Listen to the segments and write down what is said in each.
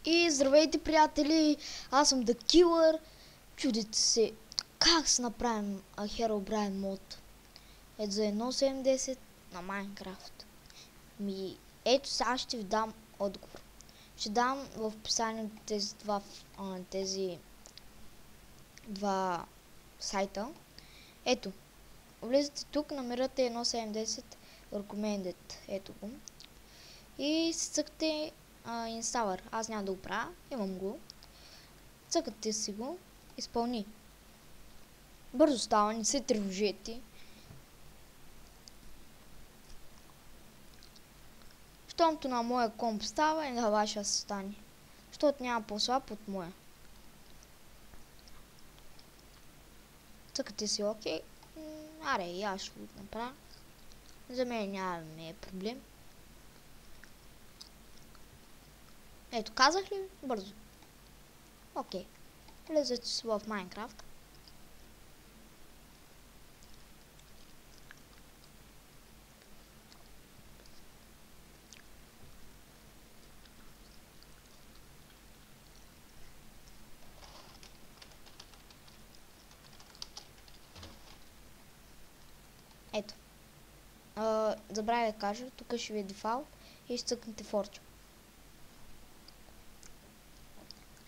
И здравейте, приятели! Аз съм The Killer. Чудите се как се направим Herobrine мод. Ето за 1.7.10 на Minecraft. Ето сега ще ви дам отговор. Ще дам в описанието тези два сайта. Ето, влизате тук, намирате 1.7.10 Recommended. Ето го. И си цъкате Installer. Аз няма да го правя, имам го. Цъкате си го, изпълни. Бързо става, не се тревожете. Щомто на моя комп става и на вашия се стане. Защото няма по-слаб от моя. Цъкате си окей. Аре, и аз ще го направя. За мен няма проблем. Ето, казах ли? Бързо. Окей. Влезете си в Майнкрафт. Ето. Забравя да кажа, тук ще ви е дефалт и ще цъкнете Forge.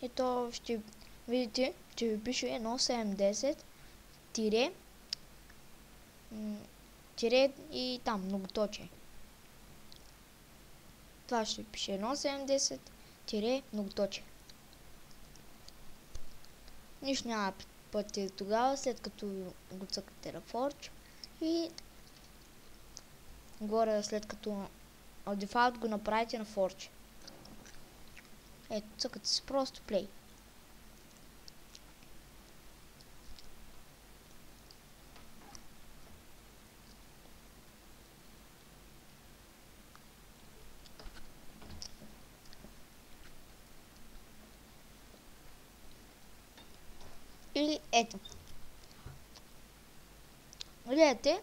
Ето ще видите, че ви пише 1.7.10 тире и там многоточие. Това ще ви пише 1.7.10 тире многоточие. Нищо няма пъти тогава, след като го цъкате на Forge и горе след като дефалт го направите на Forge. Ето, цъкате си просто play. Или ето. Гледате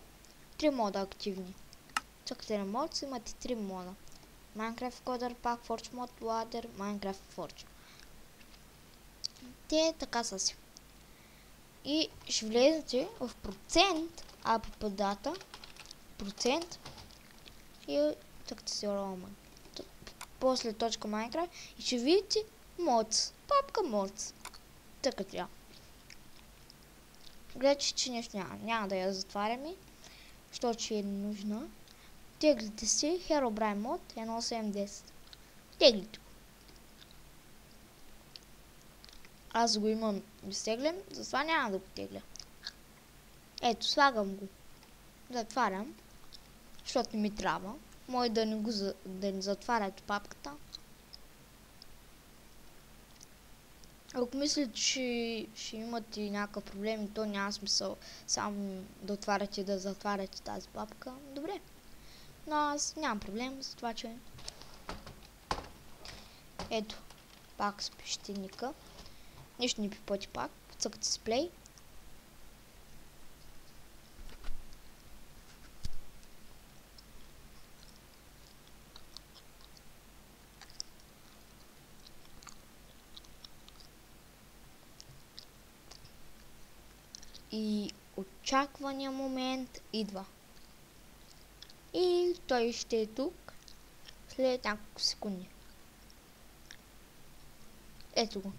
3 мода активни. Цъкате на мод, имате 3 мода. Minecraft Coder Pack, Forge Mod, Ladder, Minecraft Forge. Те така са си. И ще влезете в процент, по дата, процент и цъкате си Roman. После точка Minecraft и ще видите Mods, папка Mods. Цъкате я. Гледате, че нещо няма да я затваряме, защото ще е нужна. Теглите си Herobrine мод 1.7.10. Теглите го. Аз го имам изтеглен, затова няма да го тегля. Ето, слагам го. Затварям, защото не ми трябва. Може да не затварят папката. Ако мислите, че ще имате някакъв проблем и то няма смисъл само да отваряте и да затваряте тази папка, добре. Но аз нямам проблем с това, че... Ето, пак с пещеника. Нищо не пипоти пак. Цъкате с плей. И очаквания момент идва. И той ще е тук след няколко секунди. Ето го.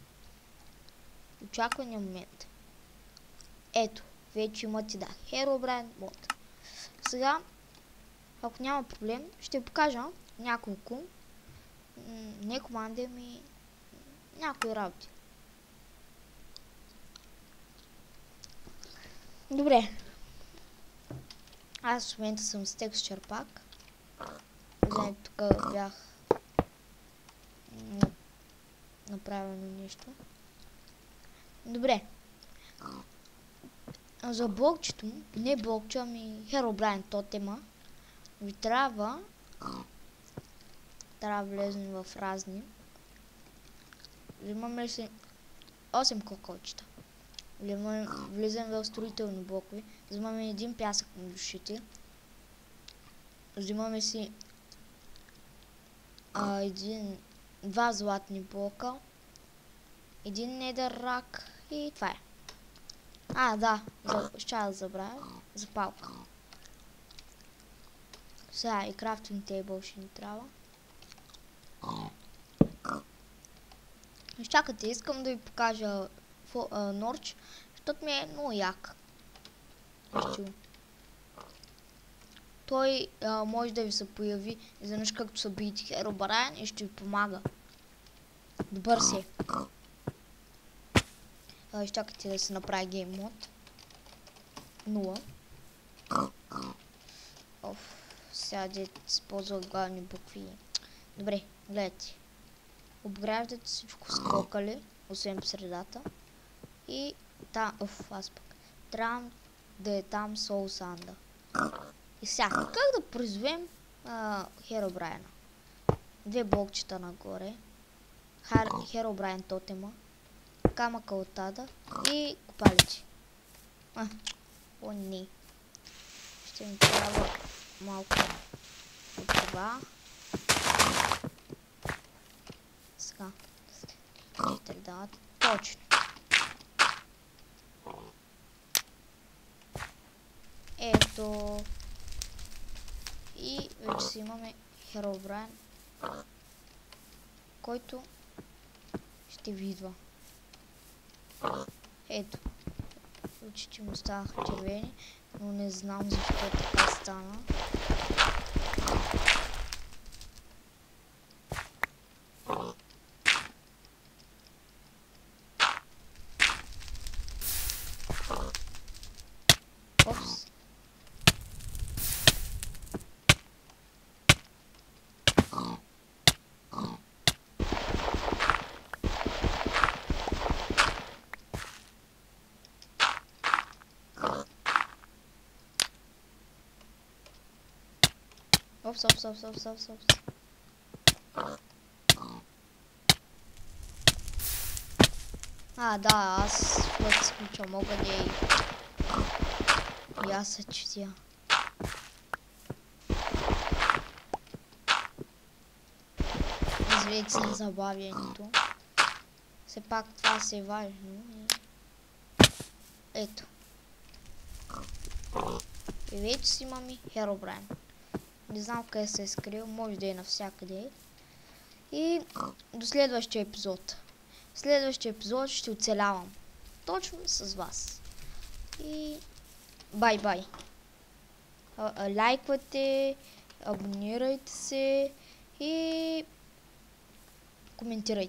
Очаквания момент. Ето, вече имате Herobrine мод. Сега, ако няма проблем, ще покажа няколко не команди, ами някои работи. Добре. Аз в момента съм с Texture Pack. Знаете, тук бях направено нещо. Добре. За блокчето, не блокче, ами Herobrine тотема, ви трябва да влезем в разни. Взимаме си 8 кокалчета. Влизаме в строителни блокове. Взимаме един пясък на душите. Взимаме си един 2 златни блока, един недъррак и това е. Да, ще да забравя. Запалка. Сега и крафтинг тейбъл ще ни трябва. Чакайте, искам да ви покажа Норч, защото ми е много як. Той може да ви се появи изведнъж както са биете Херобрайн и ще ви помага. Добър си. Чакайте да се направи гейм мод. 0. Сега да използва главни букви. Добре, гледайте. Обграждате всичко с кокали, освен по средата. И там, аз пък. Трябва да е там Soul Sand. И сега, как да произведем Херобрайна? 2 блокчета нагоре. Херобрайн тотема. Камъка от Ада и копалици. О, не. Ще ми трябва малко от това. Сега. Ще дават точно. Ето. И вече си имаме Херобрайн, който ще ви идва. Ето. Очите му станаха червени, но не знам защо така стана. Опс. Опс. Да, аз флот изключа, мога да и аз се чутя. Извинете се на забавянето. Все пак това си е важно. Ето. И вече си имаме Херобрайн. Не знам къде се е скрил, може да е навсякъде. И до следващия епизод. В следващия епизод ще оцелявам. Точно с вас. И бай-бай. Лайквате, абонирайте се и коментирайте.